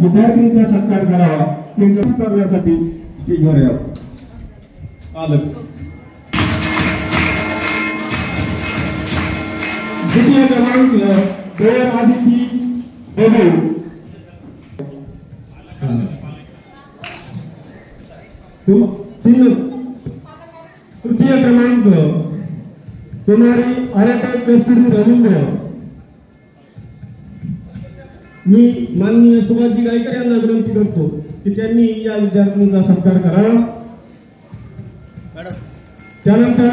विद्यार्थ्यांचा सत्कार करावा त्यांचा करण्यासाठी स्टेजवर यावं. पालक द्वितीय क्रमांक देव आदिती देव. तृतीय क्रमांक कुमारी आराटे कस्तुरी रवींद्र. मी माननीय सुभाषजी गायकर यांना विनंती करतो की त्यांनी या विद्यार्थ्यांचा सत्कार करावा. त्यानंतर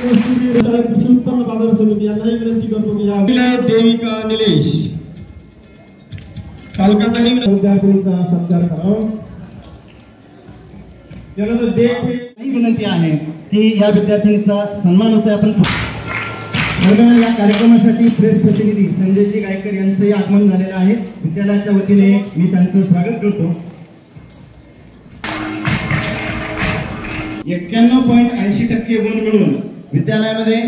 कृषी उत्पन्न बाजार समिती यांनाही विनंती करतो की या देविका निलेश पालकांनाही विद्यार्थ्यांचा सत्कार करावा. त्यानंतर देव विनंती आहे की या विद्यार्थिनीचा सन्मान होतोय. आपण दरम्यान या कार्यक्रमासाठी प्रेस प्रतिनिधी संजयजी गायकर यांचंही आगमन झालेलं आहे. विद्यालयाच्या वतीने मी त्यांचं स्वागत करतो. 91.80% गुण मिळवून विद्यालयामध्ये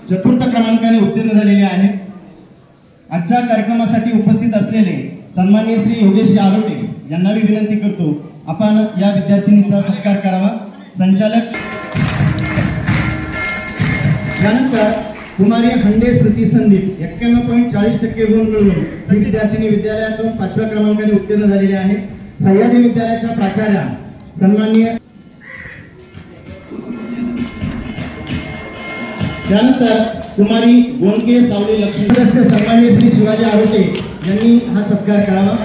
चतुर्थ क्रमांकाने उत्तीर्ण झालेले आहे. आजच्या कार्यक्रमासाठी उपस्थित असलेले सन्माननीय श्री योगेश आरोटे यांना मी विनंती करतो आपण या विद्यार्थिनीचा सत्कार करावा. संचालक यानंतर कुमारी खंडे स्मृती संदीप 91.40% गुण मिळवून ही विद्यार्थिनी विद्यालयातून 5व्या क्रमांकाने उत्तीर्ण झालेली आहे. सह्याद्री विद्यालयाच्या प्राचार्या सन्माननीय. त्यानंतर कुमारी गोंडके सावली लक्ष्मी सन्माननीय श्री शिवाजी आरोटे यांनी हा सत्कार करावा.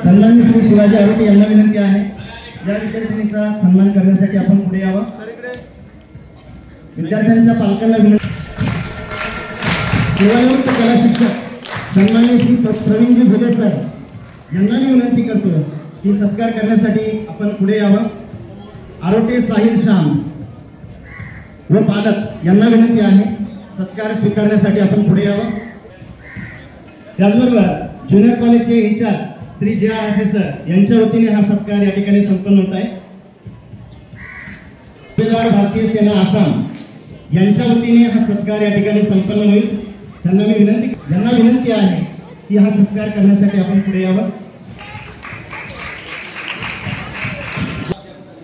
सन्माननीय श्री शिवाजी आरोटे यांना विनंती आहे या विद्यार्थिनीचा सन्मान करण्यासाठी आपण पुढे यावं. विद्यार्थ्यांच्या पालकांना विनंती. सेवानिवृत्त कला शिक्षक सन्माननीय श्री प्रवीणजी भोले सर यांना मी विनंती करतो की सत्कार करण्यासाठी आपण पुढे यावं. आरोटे साहिल श्याम व पालक यांना विनंती आहे सत्कार स्वीकारण्यासाठी आपण पुढे यावं. त्याचबरोबर ज्युनियर कॉलेजचे इंचार्ज श्री जे आर आसे सर यांच्या वतीने हा सत्कार या ठिकाणी संपन्न होत आहे. भारतीय सेना आसाम यांच्या वतीने हा सत्कार या ठिकाणी संपन्न होईल. त्यांना विनंती आहे की हा सत्कार करण्यासाठी आपण पुढे यावं.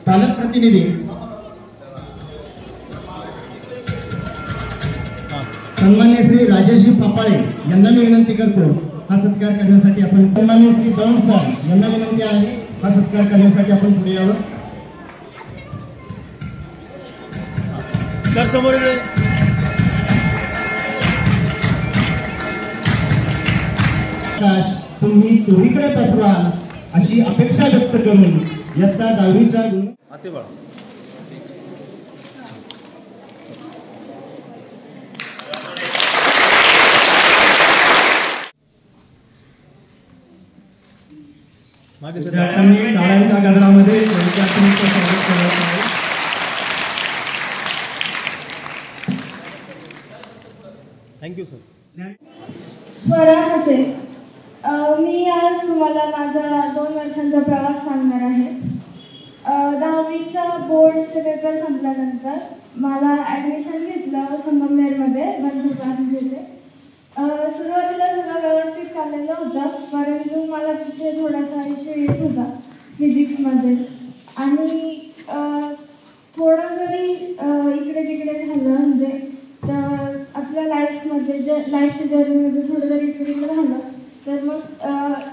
पालक प्रतिनिधी सन्माननीय श्री राजेश पापाळे यांना मी विनंती करतो हा सत्कार करण्यासाठी आपण. सन्माननीय श्री दौंड सर यांना विनंती आहे हा सत्कार करण्यासाठी आपण पुढे यावं. सर समोर इकडे. तुम्ही चोरीकडे पसराल अशी अपेक्षा व्यक्त करून इयत्ता 10वीच्या आते बाळा टाळ्यांच्या गजरामध्ये विद्यार्थ्यांचं स्वागत करत आहे. Thank you sir. स्वरा हसे. मी आज तुम्हाला माझा 2 वर्षांचा प्रवास सांगणार आहे. 10वीचा बोर्डचे पेपर संपल्यानंतर मला ॲडमिशन घेतलं संगमनेरमध्ये बनसर क्लासेस येथे. सुरुवातीला सगळं व्यवस्थित चाललेलं होतं, परंतु मला तिथे थोडासा इश्यू येत होता फिजिक्समध्ये. आणि थोडं जरी इकडे तिकडे झालं म्हणजे तर आपल्या लाईफमध्ये लाईफच्या जर्नीमध्ये थोडं जरी इकडे झालं तर मग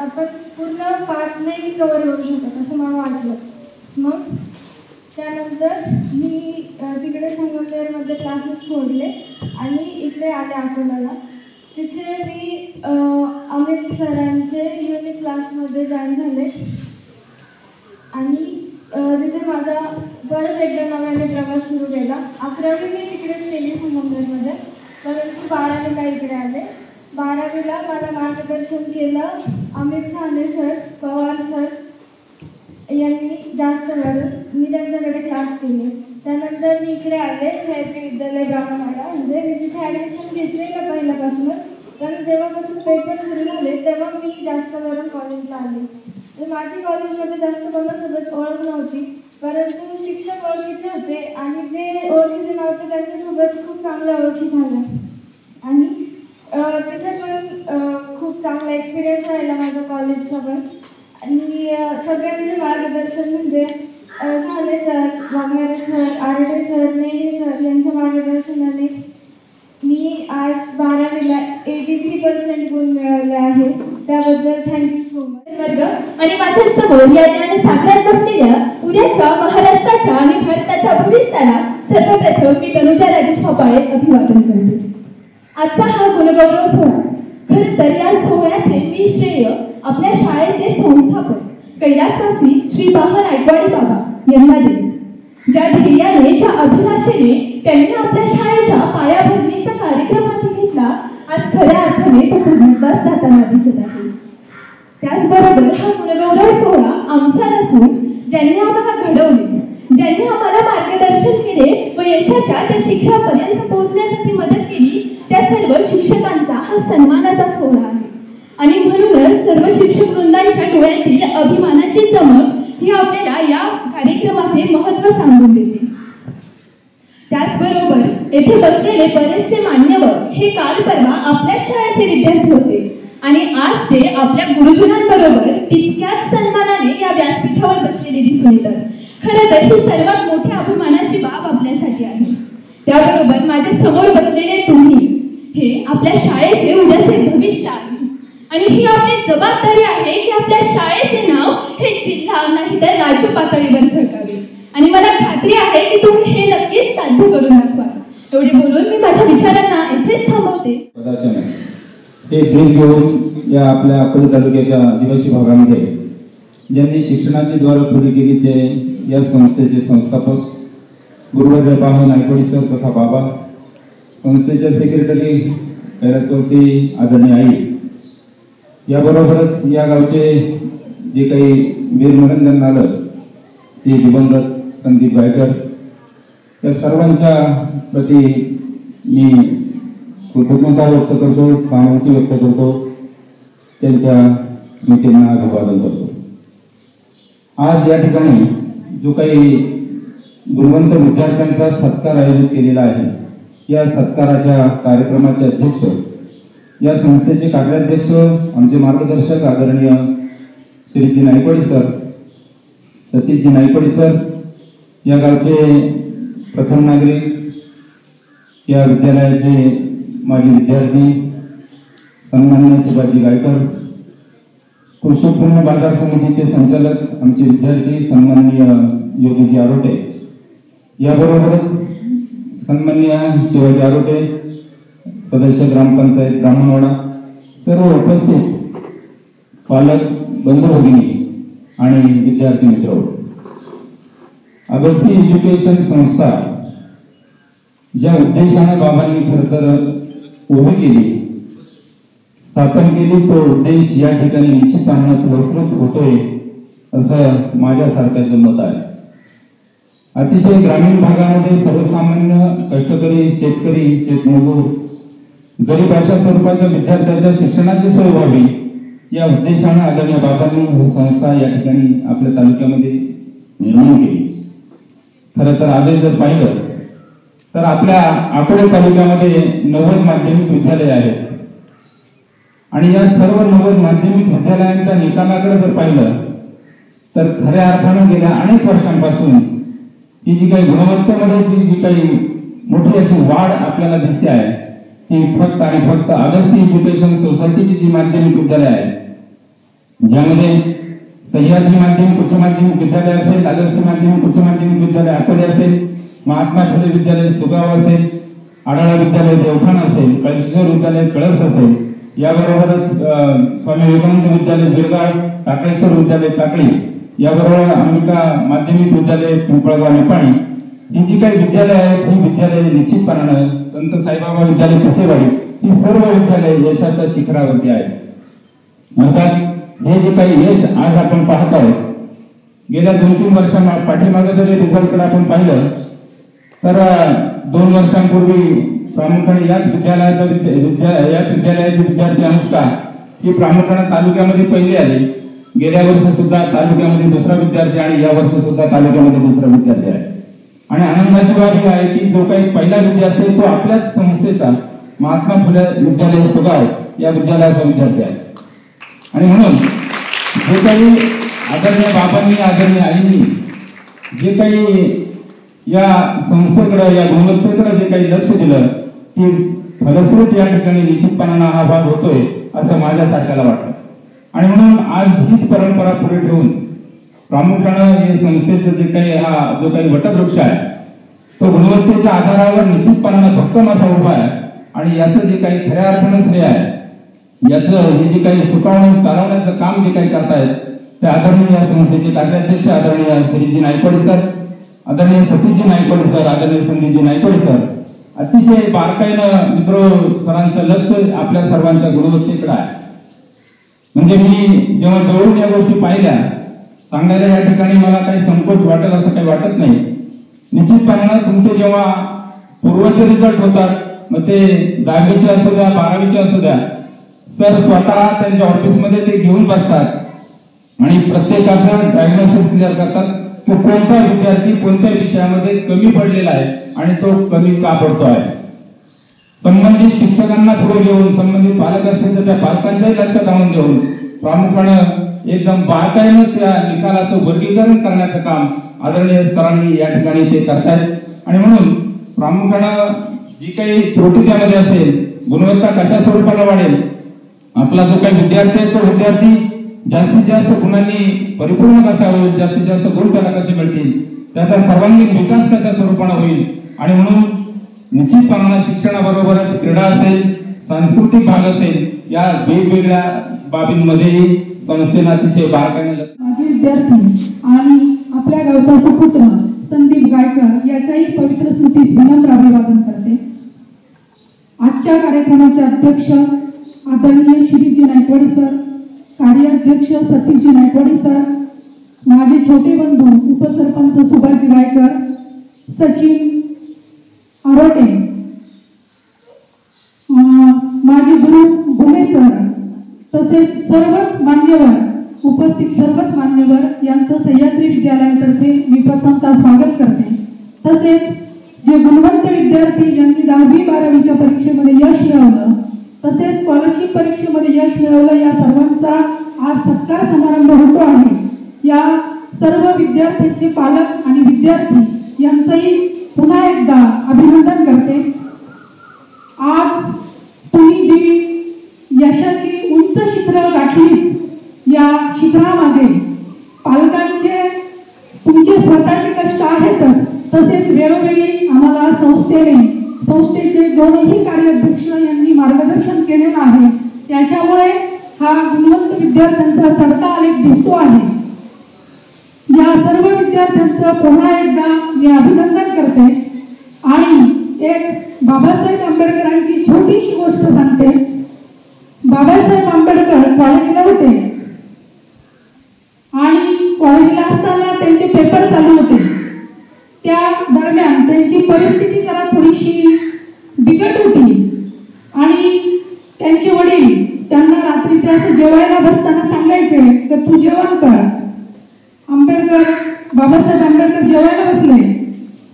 आपण पूर्ण पार्ट नाही कवर करू शकत असं मला वाटलं. मग त्यानंतर मी तिकडे संगमनेरमध्ये क्लासेस सोडले आणि इकडे आले अकोल्याला. तिथे मी अमित सरांचे युनिक क्लासमध्ये जॉईन झाले आणि तिथे माझा परत एकदा नव्याने प्रवास सुरू केला. 11वी मी तिकडेच केली संगमनेरमध्ये, परंतु 12वीला इकडे आले. 12वीला मला मार्गदर्शन केलं अमित साने सर, पवार सर यांनी जास्त वेळ मी त्यांच्याकडे क्लास केले. त्यानंतर मी इकडे आले सह्याद्री विद्यालय ब्राह्मणवाडा. म्हणजे मी तिथे ॲडमिशन घेतलेलं पहिल्यापासूनच, पण जेव्हापासून पेपर सुरू झाले तेव्हा मी जास्त करून कॉलेजला आले. माझी कॉलेजमध्ये जास्त कोणासोबत ओळख नव्हती, परंतु शिक्षक ओळखीचे होते आणि जे ओळखीचे नव्हते त्यांच्यासोबत खूप चांगल्या ओळखी झाल्या आणि तिथे पण खूप चांगला एक्सपिरियन्स राहिला माझा कॉलेजचा पण. आणि सगळ्यांचे मार्गदर्शन म्हणजे साले sir, Waghmare sir, Arde sir, नेहे सर यांच्या मार्गदर्शनाने मी आज 12वीला 83% गुण मिळवले आहे. त्याबद्दल थँक्यू सो मच. वर्ग आणि माझ्या समोर या सागरात बसलेल्या उद्याच्या महाराष्ट्राच्या आणि भारताच्या भविष्याला सर्वप्रथम मी तनुजा राजेश फापाळे अभिवादन करते. आजचा हा गुणगौरव सोहळा, खरं तर या सोहळ्याचे मी श्रेय आपल्या शाळेचे संस्थापक कैलासवासी श्री बाहा नायकवाडी बाबा यांना देते. ज्या ध्येयाने, ज्या अभिलाषेने त्यांनी आपल्या शाळेच्या पायाभरणीचा कार्यक्रम हाती घेतला, आज खऱ्या अर्थाने तो पूर्णत्वास जाताना दिसत आहे. त्याचबरोबर हा गुणगौरव सोहळा आमचा नसून ज्यांनी आम्हाला घडवले, ज्यांनी आम्हाला मार्गदर्शन केले व यशाच्या त्या शिखरापर्यंत पोहोचण्यासाठी मदत केली, त्या सर्व शिक्षकांचा हा सन्मानाचा सोहळा आहे. आणि म्हणूनच सर्व शिक्षक वृंदांच्या डोळ्यातील अभिमानाची चमक ही आपल्याला या कार्यक्रमाचे महत्त्व सांगून देते. त्याचबरोबर येथे बसलेले बरेचसे मान्यवर हे काल परवा आपल्या शाळेचे विद्यार्थी होते आणि आज ते आपल्या गुरुजनांबरोबर तितक्याच सन्मानाने या व्यासपीठावर बसलेले दिसून येतात. खरं तर ही सर्वात मोठ्या अभिमानाची बाब आपल्यासाठी आहे. त्याबरोबर माझ्या समोर बसलेले तुम्ही हे आपल्या शाळेचे उद्याचे भविष्य आहे आणि ही आपली जबाबदारी आहे की आपल्या शाळेचे नाव हे जिल्हा नाही तर राज्य पातळीवर झळकावे. आणि मला खात्री आहे की तुम्ही हे नक्कीच साध्य करून दाखवा. एवढे बोलून मी माझ्या विचारांना इथेच थांबवते. हे भेट घेऊन या आपल्या अकोला तालुक्याच्या आदिवासी भागामध्ये ज्यांनी शिक्षणाची द्वार खुली केली ते या संस्थेचे संस्थापक गुरुवर्य बाहा नायकवाडी सर तथा बाबा, संस्थेच्या सेक्रेटरी कैलासवासी आदरणीय आई, याबरोबरच या गावचे जे काही वीरमरण ज्यांना आलं ते दिवंगत संदीप गायकर, या सर्वांच्या प्रती मी कृतज्ञता व्यक्त करतो, सहानुभूती व्यक्त करतो, त्यांच्या स्मृतींना अभिवादन करतो. आज या ठिकाणी जो काही गुणवंत विद्यार्थ्यांचा सत्कार आयोजित केलेला आहे, या सत्काराच्या कार्यक्रमाचे अध्यक्ष, या संस्थेचे कार्याध्यक्ष, आमचे मार्गदर्शक आदरणीय श्रीजी नायकवाडी सर, सतीशजी नायकवाडी सर, या गावचे प्रथम नागरिक, या विद्यालयाचे माजी विद्यार्थी सन्माननीय सुभाषजी गायकर, कृषी उत्पन्न बाजार समितीचे संचालक आमचे विद्यार्थी सन्माननीय योगीजी आरोटे, याबरोबरच सन्माननीय शिवाजी आरोटे, सदस्य ग्रामपंचायत ब्राह्मणवाडा, सर्व उपस्थित पालक बंधू भगिनी आणि विद्यार्थी मित्र, अगस्ती एज्युकेशन संस्था ज्या उद्देशाने बाबांनी खरं तर उभी केली, स्थापन केली, तो उद्देश या ठिकाणी निश्चितपणे फलश्रुत होतोय असं माझ्यासारख्याचं मत आहे. अतिशय ग्रामीण भागामध्ये सर्वसामान्य कष्टकरी शेतकरी, शेतमजूर, गरीब अशा स्वरूपाच्या विद्यार्थ्यांच्या शिक्षणाची सोय व्हावी या उद्देशाने आदरणीय बाबांनी ही संस्था या ठिकाणी आपल्या तालुक्यामध्ये निर्माण केली. खरं तर आजही जर पाहिलं तर आपल्या अकोले तालुक्यामध्ये 90 माध्यमिक विद्यालय आहेत आणि या सर्व 90 माध्यमिक विद्यालयांच्या निकालाकडे जर पाहिलं तर खऱ्या अर्थानं गेल्या अनेक वर्षांपासून ही जी काही गुणवत्तेमध्ये जी काही मोठी अशी वाढ आपल्याला दिसते आहे ती फक्त आणि फक्त अगस्ती एज्युकेशन सोसायटीची जी माध्यमिक विद्यालय आहे, ज्यामध्ये सह्याद्री माध्यमिक उच्च माध्यमिक विद्यालय असेल, अगस्ती माध्यमिक उच्च माध्यमिक विद्यालय अकोले असेल, महात्मा फुले विद्यालय सुगाव असेल, आढाळा विद्यालय देवठाण असेल, कळशेश्वर विद्यालय कळस असेल, याबरोबरच स्वामी विवेकानंद विद्यालय बिरगाव, टाकळेश्वर विद्यालय टाकळी, याबरोबर अंबिका माध्यमिक विद्यालय पिंपळगाव निपाणी, ही जी काही विद्यालय आहेत ही विद्यालय निश्चितपणाने संत साईबाबा विद्यालय कसेवाडी ही सर्व विद्यालय यशाच्या शिखरावरती आहेत. म्हणतात हे जे काही यश आज आपण पाहत आहोत, गेल्या 2-3 वर्षांना पाठीमागे जर रिझल्टकडे आपण पाहिलं तर 2 वर्षांपूर्वी प्रामुख्याने याच विद्यालयाची विद्यार्थी अनुष्का ही प्रामुख्याने तालुक्यामध्ये पहिली आली गेल्या वर्षी सुद्धा तालुक्यामध्ये दुसरा विद्यार्थी आणि या वर्षी सुद्धा तालुक्यामध्ये दुसरा विद्यार्थी आहे. आणि आनंदाची बाब ही आहे की जो काही पहिला विद्यार्थी आहे तो आपल्याच संस्थेचा महात्मा फुले विद्यालय सुगाव या विद्यालयाचा विद्यार्थी आहे. आणि म्हणून जे काही आदरणीय बाबांनी आदरणीय आईंनी जे काही या संस्थेकडे या गुणवत्तेकडे जे काही लक्ष दिलं ती फलस्वरूप या ठिकाणी निश्चितपणाने हा भाग होतोय असं माझ्यासारख्याला वाटतं. आणि म्हणून आज हीच परंपरा पुढे ठेवून प्रामुख्यानं हे संस्थेचं जे काही हा जो काही वटवृक्ष आहे तो गुणवत्तेच्या आधारावर निश्चितपणाने भक्कम असा उभा आहे. आणि याचं जे काही खऱ्या अर्थानं श्रेय आहे याचं हे जे काही सुकावून चालवण्याचं काम जे काही करतायत ते आदरणीय या संस्थेचे कार्याध्यक्ष आदरणीय श्रीजी नायकवाडी सर, आदरणीय सतीशजी नायकवाडी सर, आदरणीय संदीपजी नायकवाडी सर, अतिशय बारकाईनं मित्र सरांचं लक्ष आपल्या सर्वांच्या गुणवत्तेकडे आहे. म्हणजे मी जेव्हा जवळून या गोष्टी पाहिल्या सांगायला या ठिकाणी मला काही संकोच वाटेल असं काही वाटत नाही. निश्चितपणाने तुमचे जेव्हा पूर्वचे रिझल्ट होतात मग ते 10वीचे असू द्या 12वीचे असू द्या सर स्वतः त्यांच्या ऑफिसमध्ये ते घेऊन बसतात आणि प्रत्येकाचा डायग्नोसिस क्लिअर करतात की कोणता विद्यार्थी कोणत्या विषयामध्ये कमी पडलेला आहे आणि तो कमी का पडतो आहे. संबंधित शिक्षकांना पुढे घेऊन संबंधित पालक असतील तर त्या पालकांच्याही लक्षात आणून देऊन प्रामुख्यानं एकदम बारकाईनं त्या निकालाचं वर्गीकरण करण्याचं काम आदरणीय सरांनी या ठिकाणी ते करतायत. आणि म्हणून प्रामुख्यानं जी काही त्रुटी त्यामध्ये असेल गुणवत्ता कशा स्वरूपाने वाढेल आपला जो काही विद्यार्थी आहे तो विद्यार्थी जास्तीत जास्त गुणांनी परिपूर्ण कसा होईल जास्तीत जास्त गुण त्याला कसे मिळतील त्याचा सर्वांगीण विकास कशा स्वरूपाने होईल. आणि म्हणून निश्चितपणाने शिक्षणाबरोबरच क्रीडा असेल सांस्कृतिक भाग असेल या वेगवेगळ्या बाबींमध्ये संस्थेने अतिशय बारकाईने लक्ष. माझे विद्यार्थी आणि आपल्या गावचा सुपुत्र संदीप गायकर याच्याही पवित्र स्मृतीस विनम्र अभिवादन करते. आजच्या कार्यक्रमाचे अध्यक्ष आदरणीय श्रीजी नायकवाडी सर, कार्याध्यक्ष सतीशजी नायकवाडी सर, माझे छोटे बंधू उपसरपंच सुभाषजी गायकर, सचिन आरोटे, माझे गुरु भुले सर, तसेच सर्वच मान्यवर उपस्थित सर्वच मान्यवर यांचं सह्याद्री विद्यालयातर्फे मी प्रथमतः स्वागत करते. तसेच जे गुणवंत विद्यार्थी ज्यांनी 10वी 12वीच्या परीक्षेमध्ये यश मिळवलं तसेच स्कॉलरशिप परीक्षेमध्ये यश मिळवलं या सर्वांचा आज सत्कार समारंभ होतो आहे. या सर्व विद्यार्थ्यांचे पालक आणि विद्यार्थी यांचंही पुन्हा एकदा अभिनंदन करते. आज तुम्ही जी यशाची उंच शिखरं गाठली या शिखरामागे पालकांचे तुमचे स्वतःचे कष्ट आहेतच तसेच वेळोवेळी आम्हाला संस्थेचे दोन्ही कार्याध्यक्ष यांनी मार्गदर्शन केलेलं आहे. त्याच्यामुळे हा गुणवंत विद्यार्थ्यांचा चढता आलेख दिसतो आहे. या सर्व विद्यार्थ्यांचं पुन्हा एकदा मी अभिनंदन करते. आणि एक बाबासाहेब आंबेडकरांची छोटीशी गोष्ट सांगते. बाबासाहेब आंबेडकर कॉलेजला होते आणि कॉलेजला असताना त्यांचे पेपर चालू होते. त्या दरम्यान त्यांची परिस्थिती जरा थोडीशी बिकट होती आणि त्यांचे वडील त्यांना रात्री ते असं जेवायला बसताना सांगायचे की तू जेवण कर. बाबासाहेब आंबेडकर जेवायला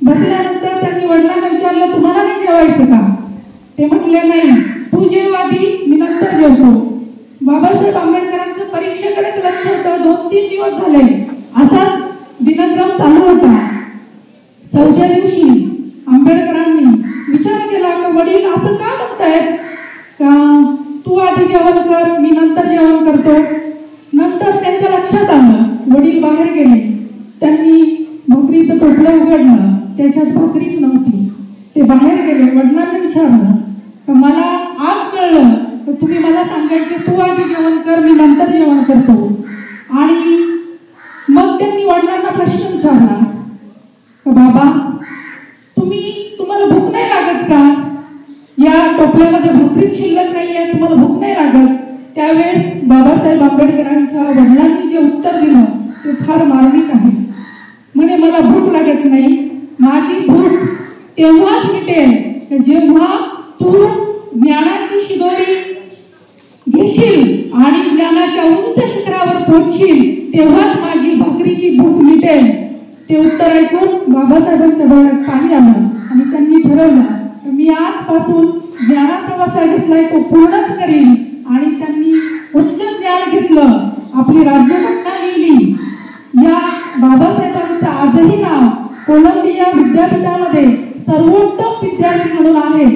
बसल्यानंतर त्यांनी वडिलांना विचारलं तुम्हाला नाही जेवायचं का? ते म्हटले नाही तू जेव आधी मी नंतर जेवतो. बाबासाहेब आंबेडकरांचं परीक्षेकडेच लक्ष होतं. 2-3 दिवस झाले असाच दिनक्रम चालू होता. चौथ्या दिवशी आंबेडकरांनी विचार केला की वडील असं का म्हणतायत का तू आधी जेवण कर मी नंतर जेवण करतो. नंतर त्यांच्या लक्षात आलं वडील बाहेर गेले. त्यांनी भाकरीचं टोपलं उघडलं त्याच्यात भाकरीच नव्हती. ते बाहेर गेले. वडिलांना विचारलं का मला आज कळलं तर तुम्ही मला सांगायचे तू आधी जेवण कर मी नंतर जेवण करतो. आणि मग त्यांनी वडिलांना प्रश्न विचारला का बाबा तुम्हाला भूक नाही लागत का? या टोपल्यामध्ये भाकरीच शिल्लक नाहीये तुम्हाला भूक नाही लागत? त्यावेळेस बाबासाहेब आंबेडकरांच्या वडिलांनी जे उत्तर दिलं ते फार मार्मिक आहे. म्हणे मला भूक लागत नाही माझी भूक तेव्हाच मिटेल जेव्हा तू ज्ञानाची शिदोरी उठशील आणि ज्ञानाच्या उंच शिखरावर पोहोचशील तेव्हाच माझी भाकरीची भूक मिटेल. ते उत्तर ऐकून बाबासाहेबांच्या डोळ्यात पाणी आलं आणि त्यांनी ठरवलं की मी आजपासून ज्ञानाचा वसा घेतलाय तो पूर्णच करीन. आणि त्यांनी उच्च ज्ञान घेतलं, आपली राज्यघटना लिहिली. या बाबासाहेबांचं आजही नाव कोलंबिया विद्यापीठामध्ये सर्वोत्तम विद्यार्थी म्हणून आहे.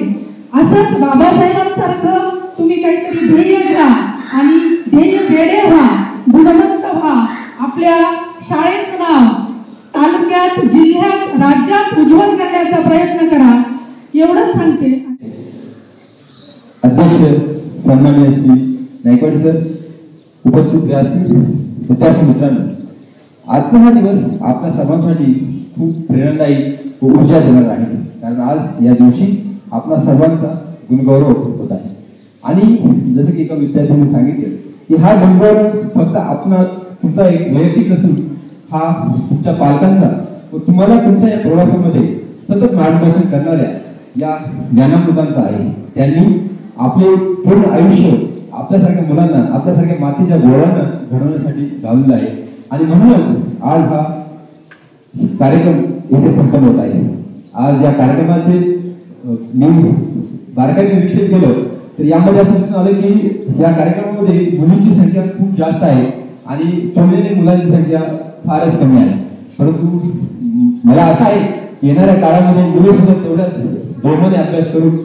असंच बाबासाहेबांसारखं तुम्ही काहीतरी ध्येय घ्या आणि ध्येय वेडे व्हा, गुणवंत व्हा. आपल्या शाळेचं नाव तालुक्यात, जिल्ह्यात, राज्यात उज्ज्वल करण्याचा प्रयत्न करा, एवढंच सांगते. अध्यक्ष सन्माननीय श्री नायकवाडी सर, उपस्थित व्यासपीठ, विद्यार्थी मित्रांनो, आजचा हा दिवस आपल्या सर्वांसाठी खूप प्रेरणादायी व ऊर्जा देणार आहे. कारण आज या दिवशी आपला सर्वांचा गुणगौरव होत आहे. आणि जसं की एका विद्यार्थ्यांनी सांगितलं की हा गुणगौरव फक्त तुमचा एक वैयक्तिक नसून हा तुमच्या पालकांचा व तुम्हाला तुमच्या या प्रवासामध्ये सतत मार्गदर्शन करणाऱ्या या ज्ञानामृतांचा आहे. त्यांनी आपले पूर्ण आयुष्य आपल्यासारख्या मुलांना, आपल्यासारख्या मातीच्या गोळ्यांना घडवण्यासाठी घालवलं आहे. आणि म्हणूनच आज हा कार्यक्रम येथे संपन्न होत आहे. आज या कार्यक्रमाचे मी बारकाईने निरीक्षण केलं तर यामध्ये असं दिसून आलं की या कार्यक्रमामध्ये मुलींची संख्या खूप जास्त आहे आणि तुलनेने मुलांची संख्या फारच कमी आहे. परंतु मला आशा आहे की येणाऱ्या काळामध्ये मुले सुद्धा तेवढ्याच जोमाने अभ्यास करून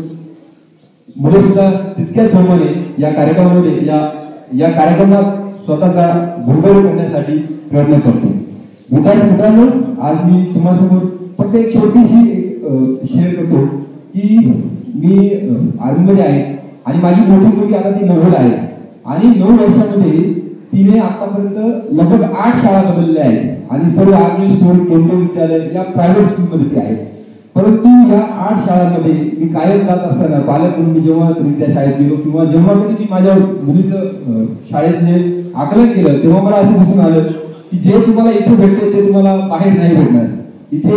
मुले सुद्धा तितक्याच जोमाने या कार्यक्रमामध्ये या कार्यक्रमात स्वतःचा गुणगौरव करण्यासाठी प्रयत्न करतो. विद्यार्थी मित्रांनो, आज मी तुम्हासमोर फक्त एक छोटीशी शेअर करतो की मी आर्मीमध्ये आहे आणि माझी मोठी मुलगी आता ती 9वीला आहे आणि 9 वर्षामध्ये तिने आतापर्यंत लगभग 8 शाळा बदलल्या आहेत आणि सर्व आर्मी स्कूल, केंद्रीय विद्यालय या प्रायव्हेट स्कूलमध्ये ते आहेत. परंतु या 8 शाळांमध्ये मी कायम जात असताना पालक म्हणून मी जेव्हा त्या शाळेत गेलो किंवा जेव्हा कधी मी माझ्या मुलीचं शाळेचं जे आकलन केलं तेव्हा मला असं दिसून आलं की जे तुम्हाला इथे भेटते ते तुम्हाला बाहेर नाही भेटणार. इथे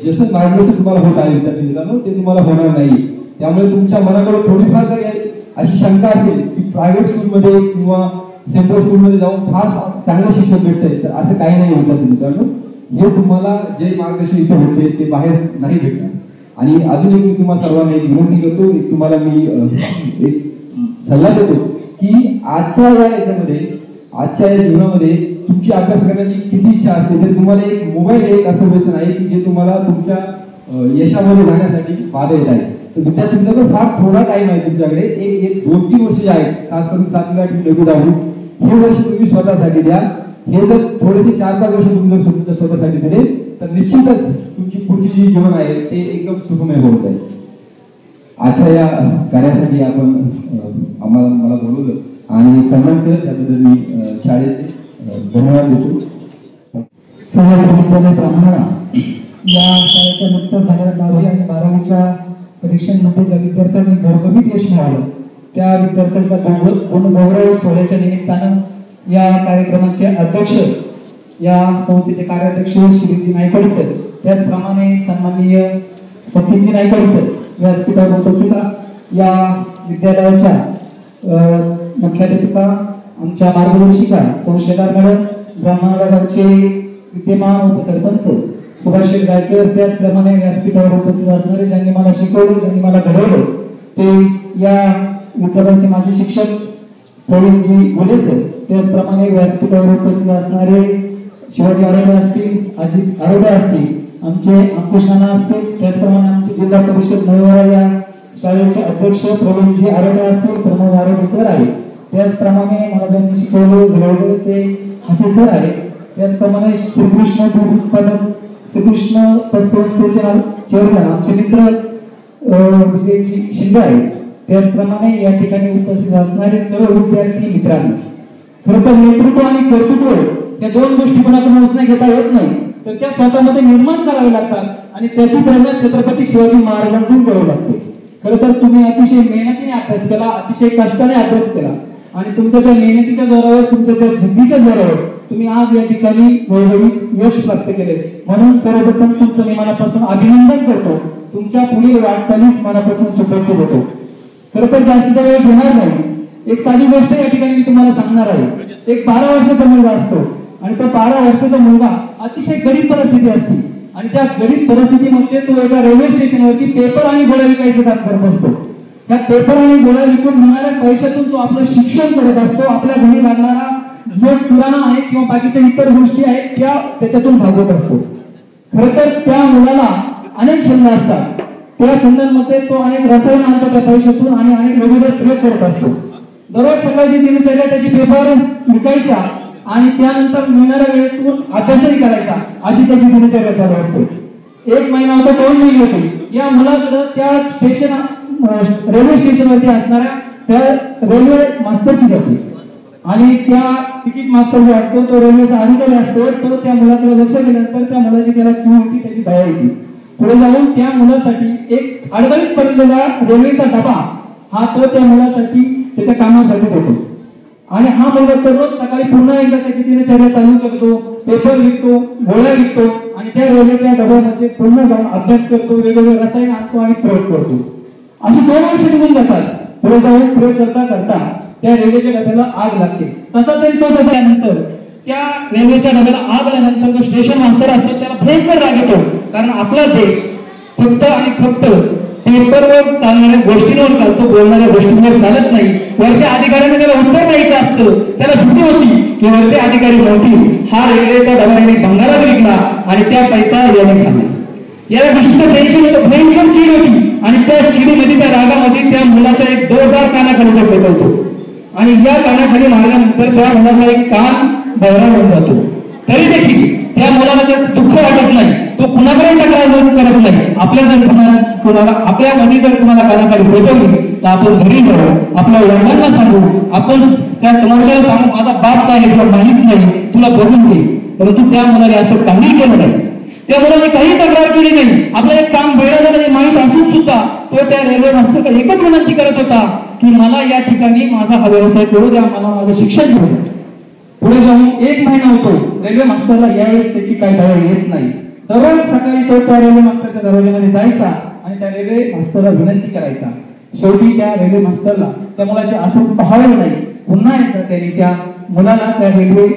जसं मार्गदर्शन तुम्हाला होत आहे विद्यार्थी मित्रांनो ते तुम्हाला होणार नाही. त्यामुळे तुमच्या मनाकडे थोडीफार जर अशी शंका असेल की प्रायव्हेट स्कूलमध्ये किंवा सेंट्रल स्कूलमध्ये जाऊन फार चांगलं शिक्षण भेटतंय तर असं काही नाही विद्यार्थी मित्रांनो. हे तुम्हाला जे मार्गदर्शन इथे भेटते ते बाहेर नाही भेटणार. आणि अजून एक मी तुम्हाला सर्वांना एक विनंती करतो, एक तुम्हाला मी एक सल्ला देतो की आजच्या या जीवनामध्ये तुमची अभ्यास करण्याची किती इच्छा असते तर तुम्हाला एक मोबाईल एक असं व्यसन आहे की जे तुम्हाला तुमच्या यशामध्ये जाण्यासाठी बाधा येत आहे. तर विद्यार्थी मित्रांनो, फार थोडा टाइम आहे तुमच्याकडे, एक 2-3 वर्ष जे आहेत, खास करून 7वी 8वी 9वी 10वी हे वर्ष तुम्ही स्वतःसाठी द्या. हे जर थोडेसे 4-5 वर्ष तुम्ही जर स्वतःसाठी दिले तर निश्चितच तुमची पुढची जी जीवन आहे ते एकदम सुखमय होत आहे. आजच्या या कार्यासाठी आपण मला बोलवलं आणि सन्मान केलं त्याबद्दल मी शाळेचे धन्यवाद देतो. विद्यालय ब्राह्मणा या शाळेच्या नुकत्याच झालेल्या 10वी आणि 12वीच्या परीक्षांमध्ये ज्या विद्यार्थ्यांनी घरगुती यश मिळालं त्या विद्यार्थ्यांचा गुणगौरव सोहळ्याच्या निमित्तानं या कार्यक्रमाचे अध्यक्ष, या संस्थेचे कार्याध्यक्ष श्रीजी नायकवाडी सर, त्याचप्रमाणे सन्माननीय सतीजी नायकवाडी सर व्यासपीठावर उपस्थित, या विद्यालयाच्या मुख्याध्यापिका, आमच्या मार्गदर्शिका संशयदार मॅडम, ब्राह्मणगावचे विद्यमान उपसरपंच सुभाष गायकर, त्याचप्रमाणे व्यासपीठावर उपस्थित असणारे ज्यांनी मला शिकवलं, ज्यांनी मला घडवलं ते या विद्यालयाचे माजी शिक्षक प्रवीणजी बोले सर, त्याचप्रमाणे व्यासपीठावर उपस्थित असणारे शिवाजी आरोग्य असतील, अजित आरोग्य असतील, आमचे अंकुश नाना असतील, त्याचप्रमाणे आमचे जिल्हा परिषद नवरा या शाळेचे अध्यक्ष प्रवीणजी आरोग्य असतील, प्रमोद आरोग्य सर आहे, त्याचप्रमाणे मला ज्यांनी शिकवले घडवले ते हसे सर आहे, त्याचप्रमाणे श्रीकृष्ण दूध उत्पादक श्रीकृष्ण पतसंस्थेचे चेअरमन आमचे मित्र विजयजी शिंदे आहे, त्याचप्रमाणे या ठिकाणी उपस्थित असणारे सर्व विद्यार्थी मित्रांनो, खरं तर नेतृत्व आणि कर्तृत्व या दोन गोष्टी कोणाकडून मोजण्या घेता येत नाही, तर त्या स्वतःमध्ये निर्माण करावे लागतात आणि त्याची प्रेरणा छत्रपती शिवाजी महाराजांकडून करावी लागते. खरं तर तुम्ही अतिशय मेहनतीने अभ्यास केला, अतिशय कष्टाने अभ्यास केला आणि तुमच्या त्या मेहनतीच्या जोरावर, तुमच्या त्या जिद्दीच्या जोरावर तुम्ही आज या ठिकाणी वैभवी यश प्राप्त केले. म्हणून सर्वप्रथम तुमचं मी मनापासून अभिनंदन करतो. तुमच्या पुढील वाटचालीस मनापासून शुभेच्छा देतो. खरं तर जास्तीचा वेळ घेणार नाही. एक साधी गोष्ट या ठिकाणी मी तुम्हाला सांगणार आहे। एक 12 वर्षाचा मुलगा असतो आणि तो 12 वर्षाचा मुलगा अतिशय गरीब परिस्थिती असते आणि त्या गरीब परिस्थितीमध्ये तो एका रेल्वे स्टेशनवरती पेपर आणि गोळ्या विकायचं काम करत असतो। त्या पेपर आणि गोळ्या विकून मिळणाऱ्या पैशातून तो आपलं शिक्षण करत असतो, आपल्या घरी लागणारा जो किराणा आहे किंवा बाकीच्या इतर गोष्टी आहेत त्या त्याच्यातून भागवत असतो। खरं तर त्या मुलाला अनेक छंद असतात, त्या छंदांमध्ये तो अनेक रसायन आणतो त्या पैशातून आणि अनेक वेगवेगळे प्रयोग करत असतो। दररोज सकाळची दिनचर्या त्याची पेपर विकायचा आणि त्यानंतर मिळणाऱ्या वेळेतून अभ्यासही करायचा, अशी त्याची दिनचर्या चालू असते। 1 महिना होतो, 2 महिने होते, या मुलाकडे त्या रेल्वे स्टेशनवरती असणाऱ्या त्या रेल्वे मास्तरची जाते आणि त्या तिकीट मास्तर जो असतो तो रेल्वेचा अधिकारी असतो, तो त्या मुलाकडे लक्ष दिल्यानंतर त्या मुलाची त्याला क्यू होती, त्याची दया येते। पुढे जाऊन त्या मुलासाठी एक अडगळीत पडलेला रेल्वेचा डबा हा तो त्या मुलासाठी त्याच्या कामासाठी देतो आणि हा मुलगा दररोज सकाळी पुन्हा एकदा त्याची दिनचर्या चालू करतो, पेपर विकतो, गोळ्या विकतो आणि त्या रेल्वेच्या डब्यामध्ये पुन्हा जाऊन अभ्यास करतो, वेगवेगळे रसायन आणतो आणि प्रयोग करतो। अशी 2 वर्ष निघून जातात। पुढे जाऊन प्रयोग करता करता त्या रेल्वेच्या डब्याला आग लागते। तसा तरी तो त्यानंतर त्या रेल्वेच्या डब्याला आग लागल्यानंतर जो स्टेशन मास्तर असतो त्याला भयंकर राग येतो, कारण आपला देश फक्त आणि फक्त पेपरवर चालणाऱ्या गोष्टींवर चालतो, बोलणाऱ्या गोष्टींवर चालत नाही। वरच्या अधिकाऱ्याने त्याला उत्तर द्यायचं असतं, त्याला भीती होती की वरचे अधिकारी म्हणतील हा रेल्वेचा डबा याने भंगारात विकला आणि त्या पैसा याने खाल्ला। याला गोष्टीचं टेन्शन होतं, भयंकर चीड होती आणि त्या चिडीमध्ये त्या रागामध्ये त्या मुलाच्या एक जोरदार कानाखाली तो पेटवतो आणि या कानाखाली मारल्यानंतर त्या मुलाचा एक कान बहरा होऊन जातो। तरी देखील त्या मुलाला त्याचं दुःख वाटत नाही, तो कुणाकडे तक्रार करत नाही। आपल्या जर कुणाला आपल्यामध्ये जर कुणाला कानाखाली पेटवली तर आपण घरी जाऊ, आपल्या वडिलांना सांगू, आपण त्या समोरच्याला सांगू माझा बाप काय तुला माहित नाही, तुला बघून घे। परंतु त्या मुलाने असं काही केलं नाही, त्या मुलाने काही तक्रार केली नाही। आपलं एक काम बैराला माहित असून सुद्धा तो त्या रेल्वे मास्तरकडे एकच विनंती करत होता की मला या ठिकाणी माझा हा व्यवसाय करू द्या, मला माझं शिक्षण घेऊ द्या। पुढे जाऊन 1 महिना होतो, रेल्वे मास्तरला यावेळेस त्याची काही दया येत नाही। दररोज सकाळी तो त्या रेल्वे मास्तरच्या दरवाज्यामध्ये जायचा आणि त्या रेल्वे मास्तरला विनंती करायचा। शेवटी त्या रेल्वे मास्तरला त्या मुलाचे असं पाहावे नाही, पुन्हा एकदा त्यांनी त्या मुलाला त्या रेल्वे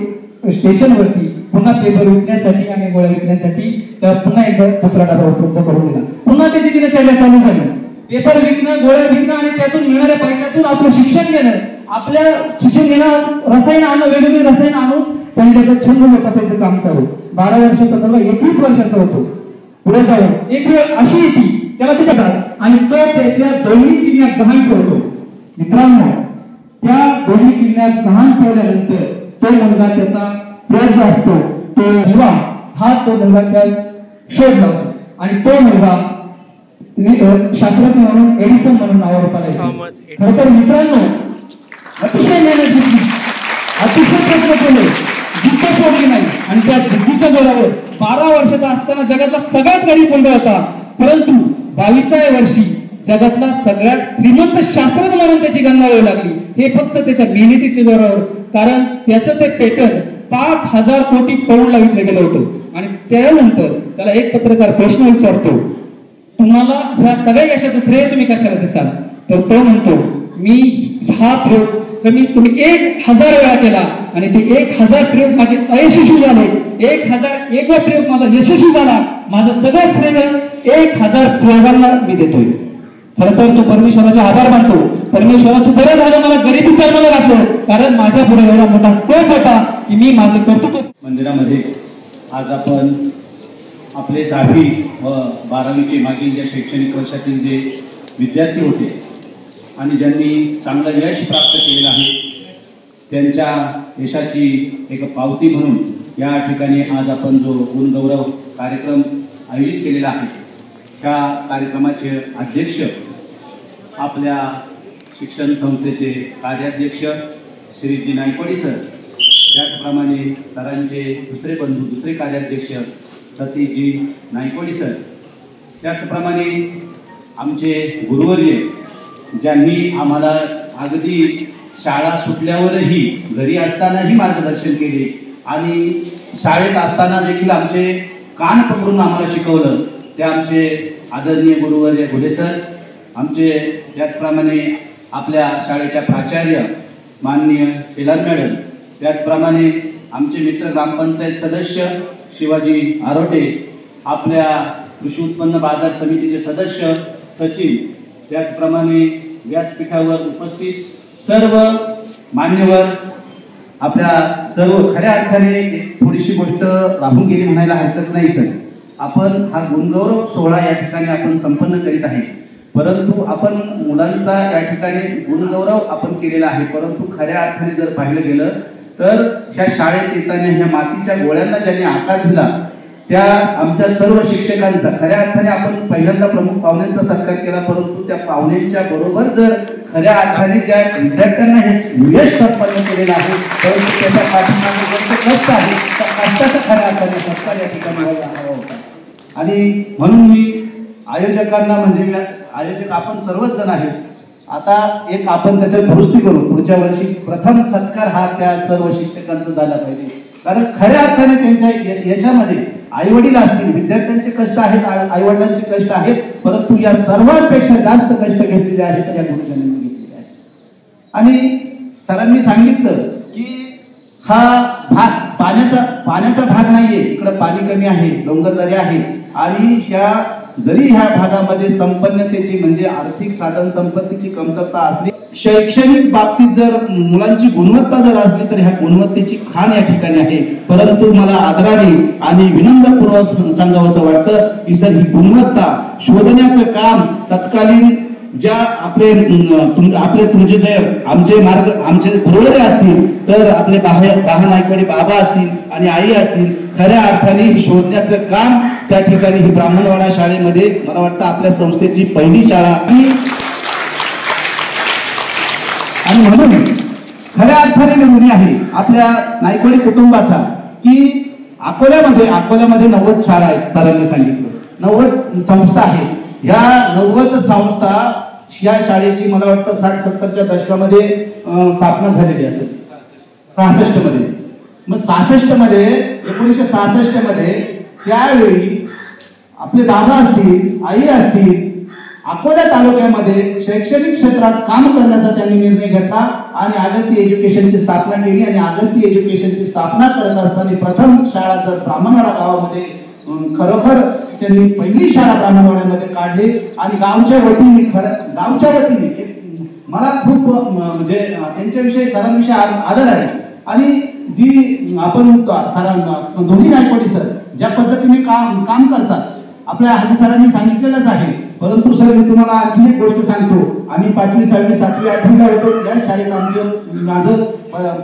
स्टेशनवरती पुन्हा पेपर विकण्यासाठी आणि गोळ्या विकण्यासाठी त्या पुन्हा एकदा दुसरा डबा उपलब्ध करून दिला। पुन्हा त्याची दिनचर्या चालू झाली, पेपर विकणं, गोळ्या विकणं आणि त्यातून मिळणाऱ्या पैशातून आपलं शिक्षण घेणं, आपल्या शिक्षण घेणं, रसायन आणणं, वेगवेगळे रसायन आणून त्यांनी त्याचा छंद जोपासायचं काम चालू। 12 वर्षाचा मुलगा 21 वर्षाचा होतो। पुढे जाऊन एक वेळ अशी येते त्याला त्याच्यात आणि तो त्याच्या दोन्ही किडण्या गहाण ठेवतो। मित्रांनो, त्या दोन्ही किडण्या गहाण ठेवल्यानंतर तो मुलगा त्याचा प्रयत्न असतो तो दिवा हा तो मुलगा त्या शोध लावतो आणि तो मुलगा शास्त्रज्ञ म्हणून एडिसन म्हणून नावारूपाला येतो। खरं तर मित्रांनो, अतिशय मेहनत घेतली, अतिशय प्रयत्न केले, जिद्द सोडली नाही आणि त्या जिद्दीच्या जोरावर 12 वर्षाचा असताना जगातला सगळ्यात गरीब मुलगा होता, परंतु 22व्या वर्षी जगातला सगळ्यात श्रीमंत शास्त्रज्ञ म्हणून त्याची गणना होऊ लागली। हे फक्त त्याच्या मेहनतीच्या जोरावर, कारण त्याचं ते पेटंट 5000 कोटी पाऊंडला विकलं गेलं होतं। आणि त्यानंतर त्याला एक पत्रकार प्रश्न विचारतो, तुम्हाला ह्या सगळ्या यशाचं श्रेय तुम्ही कशाला देसाल? तर तो म्हणतो, मी हा प्रयोग कमीत कमी 1000 वेळा केला आणि ते 1000 प्रयोग माझे अयशस्वी झाले, 1001वा प्रयोग माझा यशस्वी झाला, माझं सगळं श्रेय 1000 प्रयोगांना मी देतोय। खरं तर तो परमेश्वराचे आभार मानतो, परमेश्वरा तू बरं झालं मला गरिबी जन्माला घातलं, कारण माझ्या पुढे एवढा मोठा स्कोप होता की मी माझं कर्तृत्व। मंदिरामध्ये आज आपण आपले 10वी व 12वीचे मागील या शैक्षणिक वर्षातील जे विद्यार्थी होते आणि ज्यांनी चांगलं यश प्राप्त केलेलं आहे त्यांच्या यशाची एक पावती म्हणून या ठिकाणी आज आपण जो गुणगौरव कार्यक्रम आयोजित केलेला आहे त्या कार्यक्रमाचे अध्यक्ष आपल्या शिक्षण संस्थेचे कार्याध्यक्ष श्रीजी नायकवाडी सर, त्याचप्रमाणे सरांचे दुसरे बंधू दुसरे कार्याध्यक्ष सतीशजी नायकवाडी सर, त्याचप्रमाणे आमचे गुरुवर्य ज्यांनी आम्हाला अगदी शाळा सुटल्यावरही घरी असतानाही मार्गदर्शन केले आणि शाळेत असताना देखील आमचे कान पकडून आम्हाला शिकवलं, ते आमचे आदरणीय गुरुवर्य घुले सर, आमचे त्याचप्रमाणे आपल्या शाळेच्या प्राचार्य माननीय शेलार मॅडम, त्याचप्रमाणे आमचे मित्र ग्रामपंचायत सदस्य शिवाजी आरोटे, आपल्या कृषी उत्पन्न बाजार समितीचे सदस्य सचिन, त्याचप्रमाणे व्यासपीठावर उपस्थित सर्व मान्यवर, आपल्या सर्व खऱ्या अर्थाने थोडीशी गोष्ट राहून गेली म्हणायला हरकत नाही सर. आपण हा गुणगौरव सोहळा या ठिकाणी आपण संपन्न करीत आहे, परंतु आपण मुलांचा या ठिकाणी गुणगौरव आपण केलेला आहे, परंतु खऱ्या अर्थाने जर पाहिलं गेलं तर ह्या शाळेत येताना ह्या मातीच्या गोळ्यांना ज्यांनी आकार दिला त्या आमच्या सर्व शिक्षकांचा, खऱ्या अर्थाने आपण पहिल्यांदा प्रमुख पाहुण्यांचा सत्कार केला, परंतु त्या पाहुण्यांच्या बरोबर जर खऱ्या अर्थाने ज्या विद्यार्थ्यांना हे यश संपन्न केलेलं आहे, परंतु त्याच्या पाठीमागे ज्यांचं कष्ट आहे त्या कष्टाचा खऱ्या अर्थाने सत्कार या ठिकाणी व्हायला हवा होता. आणि म्हणून मी आयोजकांना, म्हणजे आयोजक आपण सर्वच जण आहेत, आता एक आपण त्याच्यात दुरुस्ती करू, पुढच्या वर्षी प्रथम सत्कार हा त्या सर्व शिक्षकांचा झाला पाहिजे, कारण खऱ्या अर्थाने त्यांच्या यशामध्ये आईवडील असतील, विद्यार्थ्यांचे कष्ट आहेत, आईवडिलांचे कष्ट आहेत, परंतु या सर्वांपेक्षा जास्त कष्ट घेतलेले आहेत तर या गुरुजनांनी घेतलेले आहेत. आणि सरांनी सांगितलं की हा भाग पाण्याचा भाग नाहीये, इकडं पाणी कमी आहे, डोंगरदऱ्या आहे, आणि जरी ह्या भागामध्ये संपन्नतेची म्हणजे आर्थिक साधन संपत्तीची कमतरता असली, शैक्षणिक बाबतीत जर मुलांची गुणवत्ता जर असली तर ह्या गुणवत्तेची खाण या ठिकाणी आहे. परंतु मला आदराने आणि विनम्रपूर्वक सांगावंसं वाटतं की सर, ही गुणवत्ता शोधण्याचं काम तत्कालीन ज्या आपले तुमचे जे आमचे गुरुवरे असतील, तर आपले बाहा नायकवाडी बाबा असतील आणि आई असतील, खऱ्या अर्थाने शोधण्याचं काम त्या ठिकाणी ही ब्राह्मणवाडा शाळेमध्ये, मला वाटतं आपल्या संस्थेची पहिली शाळा, आणि म्हणून खऱ्या अर्थाने मी ऋणी आहे आपल्या नायकवाडी कुटुंबाचा की अकोल्यामध्ये 90 शाळा आहेत, सरांनी सांगितलं 90 संस्था आहेत. ह्या 90 संस्था या शाळेची मला वाटतं 60-70च्या दशकामध्ये स्थापना झालेली असेल, 66 मध्ये. मग 66 मध्ये 1966 मध्ये त्यावेळी आपले बाबा असतील, आई असतील, अकोला तालुक्यामध्ये शैक्षणिक क्षेत्रात काम करण्याचा त्यांनी निर्णय घेतला आणि अगस्ती एज्युकेशनची स्थापना केली. आणि अगस्ती एज्युकेशनची स्थापना करत असताना प्रथम शाळा जर ब्राह्मणवाडा गावामध्ये, खरोखर त्यांनी पहिली शाळा ब्राह्मणवाड्यामध्ये काढली. आणि गावच्या वतीने मला खूप म्हणजे त्यांच्याविषयी सरांविषयी आदर आहे. आणि जी आपण दोन्ही नायकवाडी सर ज्या पद्धतीने काम करतात, आपल्या हाजी सरांनी सांगितलेलंच आहे, परंतु सर मी तुम्हाला आणखी एक गोष्ट सांगतो. आम्ही 5वी 6वी 7वी 8वीला होतो, या शाळेत माझं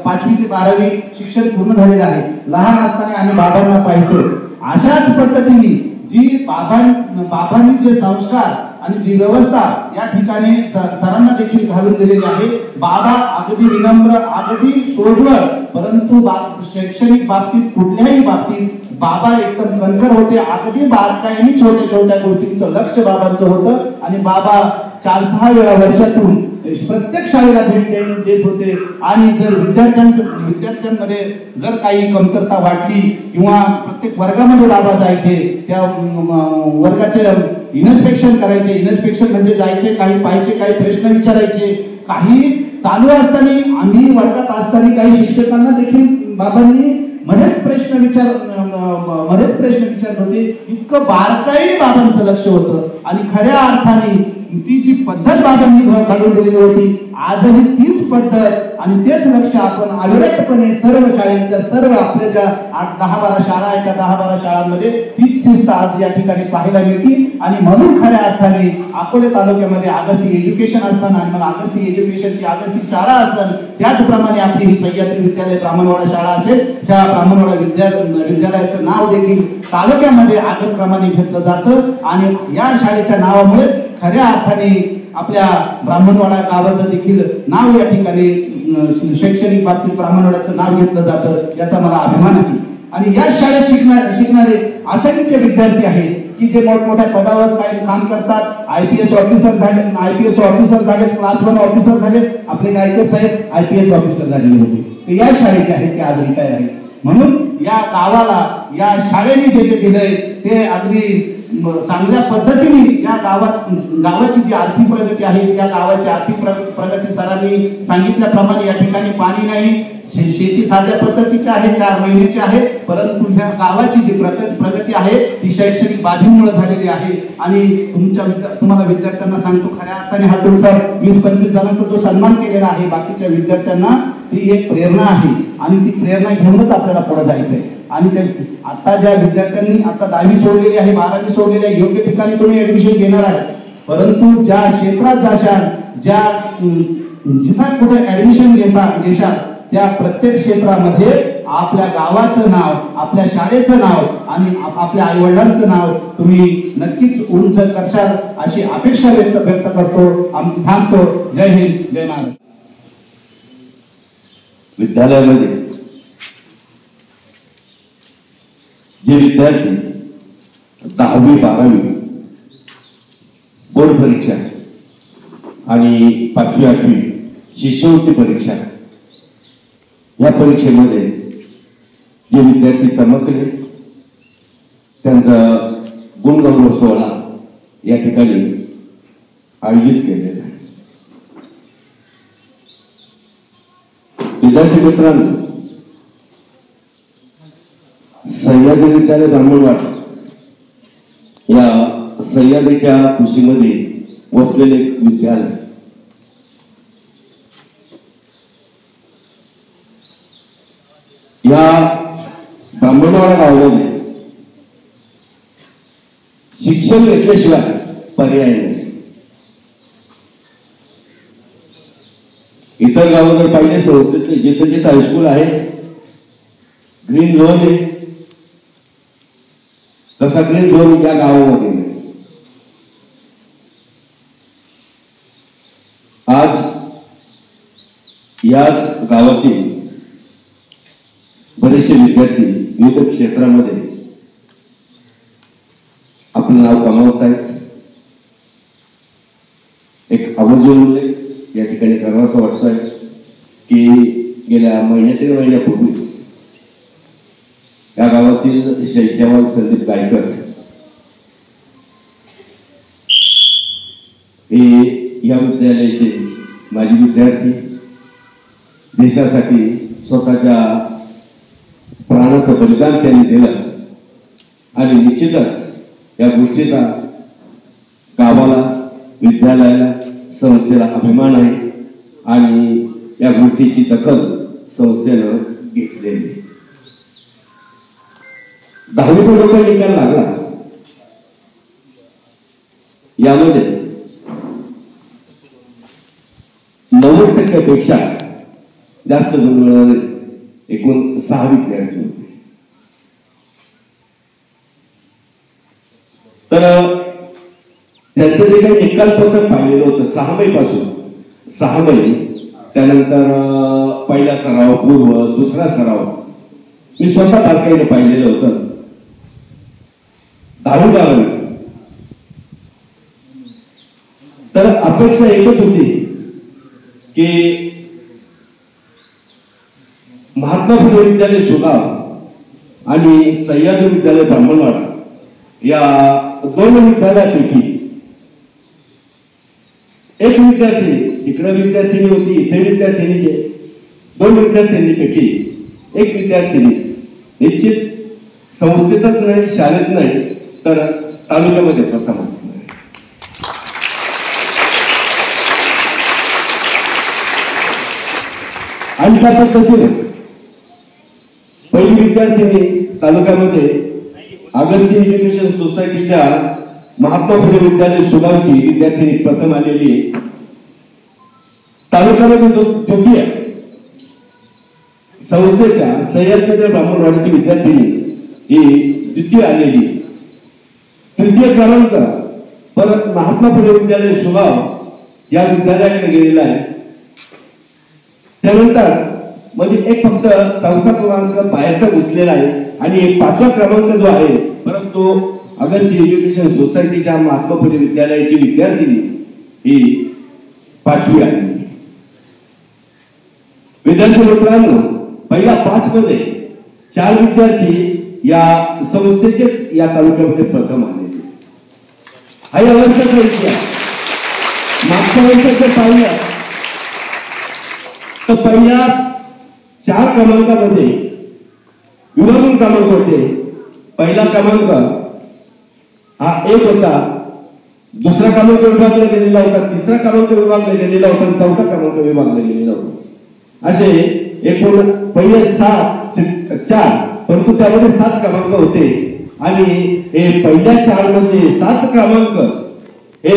5वी ते 12वी शिक्षण पूर्ण झालेलं आहे. लहान असताना आम्ही बाबांना पाहायचो. अशाच पद्धतीने जी बाबांनी जे संस्कार आणि जी व्यवस्था या ठिकाणी सरांना देखील घालून दिलेली आहे. बाबा अगदी विनम्र, अगदी सोजवळ, परंतु शैक्षणिक बाबतीत कुठल्याही बाबतीत बाबा एकदम कणखर होते. अगदी बारकाईने छोट्या गोष्टींचं लक्ष बाबांचं होतं. आणि बाबा 4-6 वेळा वर्षातून प्रत्येक शाळेला भेट देत होते. आणि जर विद्यार्थ्यांमध्ये जर काही कमतरता वाटली किंवा प्रत्येक वर्गामध्ये बाबा जायचे, त्या वर्गाचे इन्स्पेक्शन करायचे. इन्स्पेक्शन म्हणजे जायचे, काही पाहायचे, काही प्रश्न विचारायचे. काही चालू असताना आम्ही वर्गात असताना काही शिक्षकांना देखील बाबांनी मध्येच प्रश्न विचारत होते. इतकं बारकाई बाबांचं लक्ष होतं. आणि खऱ्या अर्थाने ती जी पद्धत बाबांनी काढून दिलेली होती, आजही तीच पद्धत आणि तेच लक्ष आपण अविरतपणे सर्व शाळेच्या, सर्व आपल्या ज्या 8-10-12 शाळा आहेत त्या 10-12 शाळांमध्ये तीच शिस्त आज या ठिकाणी पाहायला मिळते. आणि म्हणून खऱ्या अर्थाने अकोले तालुक्यामध्ये अगस्ती एज्युकेशन असताना आणि मग अगस्ती एज्युकेशनची अगस्ती शाळा असताना, त्याचप्रमाणे आपली ही सह्याद्री विद्यालय ब्राह्मणवाडा शाळा असेल, त्या ब्राह्मणवाडा विद्यालयाचं नाव देखील तालुक्यामध्ये आदरक्रमाने घेतलं जातं. आणि या शाळेच्या नावामुळे खऱ्या अर्थाने आपल्या ब्राह्मणवाडा गावाचं देखील नाव या ठिकाणी शैक्षणिक बाबतीत ब्राह्मणवाड्याचं नाव घेतलं जातं, याचा मला अभिमान आहे. आणि या शाळेत शिकणारे असंख्य विद्यार्थी आहेत की जे मोठमोठ्या पदावर काही काम करतात. IPS ऑफिसर झाले, क्लास 1 ऑफिसर झाले. आपले गायकर साहेब IPS ऑफिसर झालेले होते, ते या शाळेचे आहेत, ते आज रिटायर आहेत. म्हणून या गावाला, या शाळेने जे दिलंय ते अगदी चांगल्या पद्धतीने या गावाची जी आर्थिक प्रगती आहे, त्या गावाची आर्थिक प्रगती सरांनी सांगितल्याप्रमाणे या ठिकाणी पाणी नाही, शेती साध्या पद्धतीची आहे, 4 महिन्याची आहे, परंतु ह्या गावाची जी प्रगती आहे ती शैक्षणिक बाबींमुळे झालेली आहे. आणि तुम्हाला विद्यार्थ्यांना सांगतो, खऱ्या अर्थाने हा तुमचा 20-25 जणांचा जो सन्मान केलेला आहे बाकीच्या विद्यार्थ्यांना, ती एक प्रेरणा आहे आणि ती प्रेरणा घेऊनच आपल्याला पुढे जायचंय. आणि आता ज्या विद्यार्थ्यांनी आता 10वी सोडलेली आहे, 12वी सोडलेली आहे, योग्य ठिकाणी तुम्ही ऍडमिशन घेणार आहे, परंतु ज्या क्षेत्रात जाशाल, जिथं कुठे ऍडमिशन घेशाल त्या प्रत्येक क्षेत्रामध्ये आपल्या गावाचं नाव, आपल्या शाळेचं नाव आणि आपल्या आईवडिलांचं नाव तुम्ही नक्कीच उंच करशाल अशी अपेक्षा व्यक्त करतो. आम्ही थांबतो. जय हिंद, जय महाराष्ट्र. विद्यालयामध्ये जे विद्यार्थी 10वी 12वी बोर्ड परीक्षा आणि 5वी 8वी शिष्यवृत्ती परीक्षा या परीक्षेमध्ये जे विद्यार्थी चमकले त्यांचा गुणगौरव सोहळा या ठिकाणी आयोजित केलेला आहे. विद्यार्थी मित्रांनो, सह्याद्री विद्यालय ब्राह्मणवाड या सह्याद्रीच्या कुशीमध्ये वसलेले एक विद्यालय. या ब्राह्मणवाडा गावामध्ये शिक्षण घेतल्याशिवाय पर्याय नाही. इतर गावं जर पाहिले संस्थेतले जिथं जिथं हायस्कूल आहे, ग्रीन झोन आहे, तसा ग्रीन झोन या गावामध्ये नाही. आज याच गावातील बरेचसे विद्यार्थी विविध क्षेत्रामध्ये आपलं नाव कमावत आहेत. एक आवर्जून उल्लेख या ठिकाणी करावासा वाटतोय की गेल्या महिन्यापूर्वी या गावातील शैजवान संदीप गायकर हे या विद्यालयाचे माजी विद्यार्थी, देशासाठी स्वतःच्या प्राणाचं बलिदान त्यांनी दिलं आणि निश्चितच या गोष्टीचा गावाला, विद्यालयाला, संस्थेला अभिमान आहे आणि या गोष्टीची दखल संस्थेनं घेतलेली. 10वीचा लोक निकाल लागला, यामध्ये 90% जास्त गुण मिळणारे एकूण 6 विद्यार्थी होते. तर त्यांचं जे काही निकाल पत्रक पाहिलेलं होतं 6 मे पासून 6 महिने, त्यानंतर पहिला सराव, पूर्व, दुसरा सराव मी स्वतः बारकाईने पाहिलेलं होतं. 10वी 12वी तर अपेक्षा एकच होती की महात्मा फुले विद्यालय सुगाव आणि सह्याद्री विद्यालय ब्राह्मणवाडा या 2 विद्यालयापैकी एक विद्यार्थी, तिकडे विद्यार्थिनी होती, इथे विद्यार्थिनीचे 2 विद्यार्थिनीपैकी एक विद्यार्थिनी निश्चित संस्थेतच नाही, शाळेत नाही, तर तालुक्यामध्ये प्रथम असणार. आणि त्या पद्धतीने पहिली विद्यार्थिनी तालुक्यामध्ये अगस्ती एज्युकेशन सोसायटीच्या महात्मा फुले विद्यालय सुगावची विद्यार्थिनी प्रथम आलेली आहे. तालुक्यामध्ये द्वितीय संस्थेच्या सह्याद्री ब्राह्मणवाडीची विद्यार्थिनी ही द्वितीय आलेली. तृतीय क्रमांक परत महात्मा फुले विद्यालय सुगाव या विद्यालयाकडे गेलेला आहे. त्यानंतर म्हणजे एक फक्त 4था क्रमांक बाहेरचा घुसलेला आहे आणि एक 5वा क्रमांक जो आहे परंतु अगस्ती एज्युकेशन सोसायटीच्या महात्मा फुले विद्यालयाची विद्यार्थिनी ही 5वी आली. विद्यार्थी मित्रांनो, पहिल्या 5 मध्ये 4 विद्यार्थी या संस्थेचेच या तालुक्यामध्ये प्रथम आले. हा अवस्थेचा इतिहास. मागच्या वर्षाचं पाहिलं तर पहिल्या 4 क्रमांकामध्ये विभागून क्रमांक होते. पहिला क्रमांक हा 1 होता, दुसरा क्रमांक विभागला गेलेला होता, तिसरा क्रमांक विभागला गेलेला होता आणि चौथा क्रमांक विभागला गेलेला होता. असे एकूण पहिले 4, परंतु त्यामध्ये 7 क्रमांक होते आणि हे पहिल्या 4 मध्ये 7 क्रमांक हे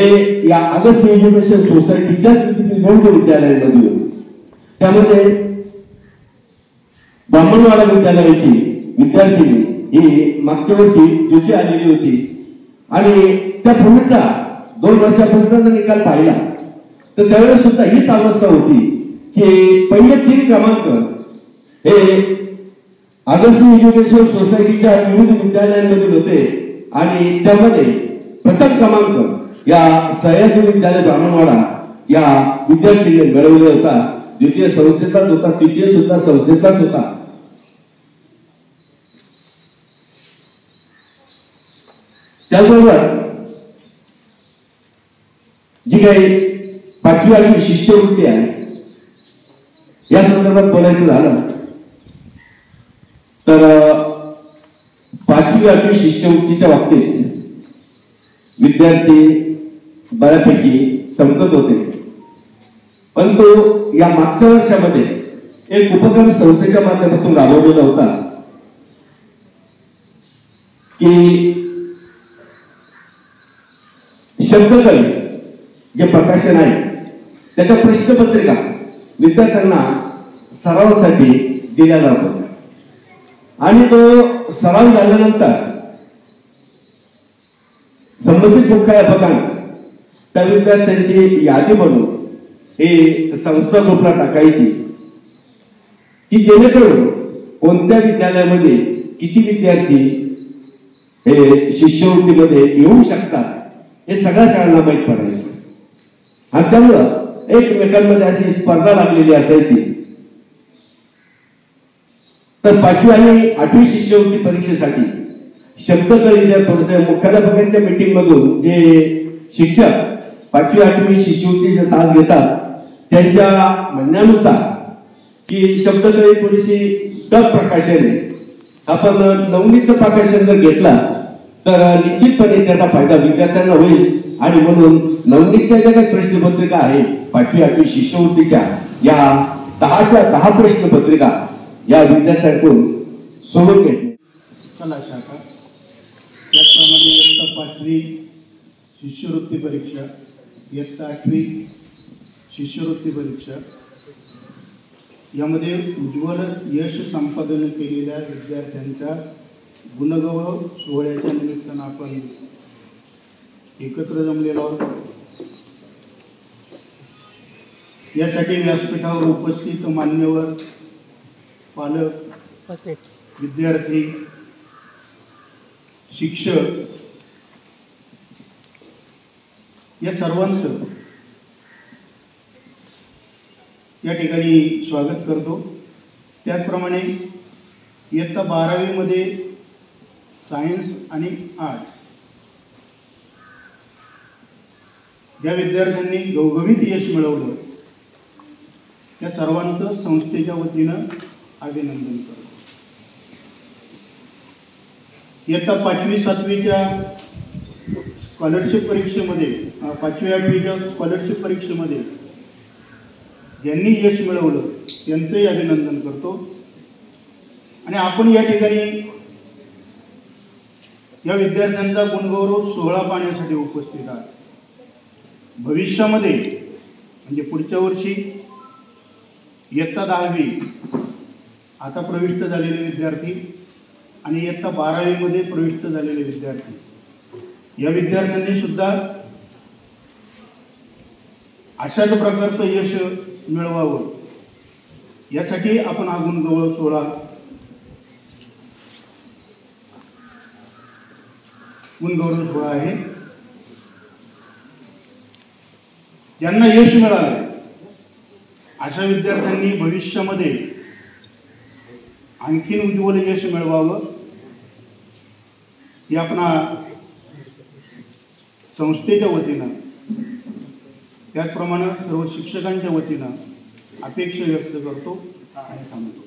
या अगस्त एज्युकेशन सोसायटीच्याच गौड विद्यालयामध्ये होते. त्यामध्ये ब्राह्मणवाडा विद्यालयाची विद्यार्थिनी ही मागच्या वर्षी ज्योती आलेली होती आणि त्या पूर्वीचा 2 वर्षापूर्वीचा निकाल पाहिला तर त्यावेळेस सुद्धा हीच अवस्था होती की पहिले 3 क्रमांक हे आदर्श एज्युकेशन सोसायटीच्या विविध विद्यालयांमध्ये होते आणि त्यामध्ये प्रथम क्रमांक या सह्याद्री विद्यालय ब्राह्मणवाडा या विद्यार्थ्यांनी मिळवला होता. द्वितीय संस्थेचाच होता, तृतीय सुद्धा संस्थेचाच होता. त्याचबरोबर जी काही 5वी 8वी शिष्यवृत्ती आहे या संदर्भात बोलायचं झालं तर 5वी 8वी शिष्यवृत्तीच्या बाबतीत विद्यार्थी बऱ्यापैकी चमकत होते. परंतु या मागच्या वर्षामध्ये एक उपक्रम संस्थेच्या माध्यमातून राबवलेला होता की शब्दकवी जे प्रकाशन आहे त्याच्या प्रश्नपत्रिका विद्यार्थ्यांना सरावासाठी दिल्या जात होत्या आणि तो सराव झाल्यानंतर संबंधित मुख्याध्यापकांना त्या विद्यार्थ्यांची यादी बनवून हे संस्था ग्रुपला टाकायची की जेणेकरून कोणत्या विद्यालयामध्ये किती विद्यार्थी हे शिष्यवृत्तीमध्ये येऊ शकतात हे सगळ्या शाळांना माहीत पडायचं आणि त्यामुळं एकमेकांमध्ये अशी स्पर्धा लागलेली असायची. तर 5वी आणि 8वी शिष्यवृत्ती परीक्षेसाठी शब्दकळीच्या थोडसे मुख्याध्यापकांच्या मीटिंग मधून जे शिक्षक 5वी 8वी शिष्यवृत्तीचे तास घेतात त्यांच्या म्हणण्यानुसार की शब्दकळी थोडीशी टफ प्रकाशन आहे. आपण नवनीतचं प्रकाशन जर घेतला तर निश्चितपणे त्याचा फायदा विद्यार्थ्यांना होईल आणि म्हणून नवनीतच्या ज्या काही प्रश्नपत्रिका आहे 5वी 8वी शिष्यवृत्तीच्या या 10च्या 10 प्रश्नपत्रिका या विद्यार्थ्यांकडून सोडून घेतली. कला शाखा त्याचप्रमाणे इयत्ता 5वी शिष्यवृत्ती परीक्षा, इयत्ता 8वी शिष्यवृत्ती परीक्षा यामध्ये उज्ज्वल यश संपादन केलेल्या विद्यार्थ्यांच्या गुणगौरव सोहळ्याच्या निमित्तानं आपण एकत्र जमलेलो आहोत. यासाठी व्यासपीठावर उपस्थित मान्यवर, पालक, विद्यार्थी, शिक्षक या सर्वांचं या ठिकाणी स्वागत करतो. त्याचप्रमाणे इयत्ता 12वी मध्ये सायन्स आणि आर्ट्स ज्या विद्यार्थ्यांनी घवघवीत यश मिळवलं त्या सर्वांचं संस्थेच्या वतीनं अभिनंदन करतो. इयत्ता 5वी 7वीच्या स्कॉलरशिप परीक्षेमध्ये 5वी 8वीच्या स्कॉलरशिप परीक्षेमध्ये ज्यांनी यश मिळवलं त्यांचंही अभिनंदन करतो. आणि आपण या ठिकाणी या विद्यार्थ्यांचा गुणगौरव सोहळा पाहण्यासाठी उपस्थित आहात. भविष्यामध्ये म्हणजे पुढच्या वर्षी इयत्ता 10वी आता प्रविष्ट झालेले विद्यार्थी आणि इयत्ता 12वी मध्ये प्रविष्ट झालेले विद्यार्थी या विद्यार्थ्यांनी सुद्धा अशाच प्रकारचं यश मिळवावं यासाठी आपण हा गुणगौरव सोहळा आहे. ज्यांना यश मिळालं अशा विद्यार्थ्यांनी भविष्यामध्ये आणखीन उज्ज्वल यश मिळवावं ही आपणा संस्थेच्या वतीनं त्याचप्रमाणे सर्व शिक्षकांच्या वतीनं अपेक्षा व्यक्त करतो आणि थांबतो.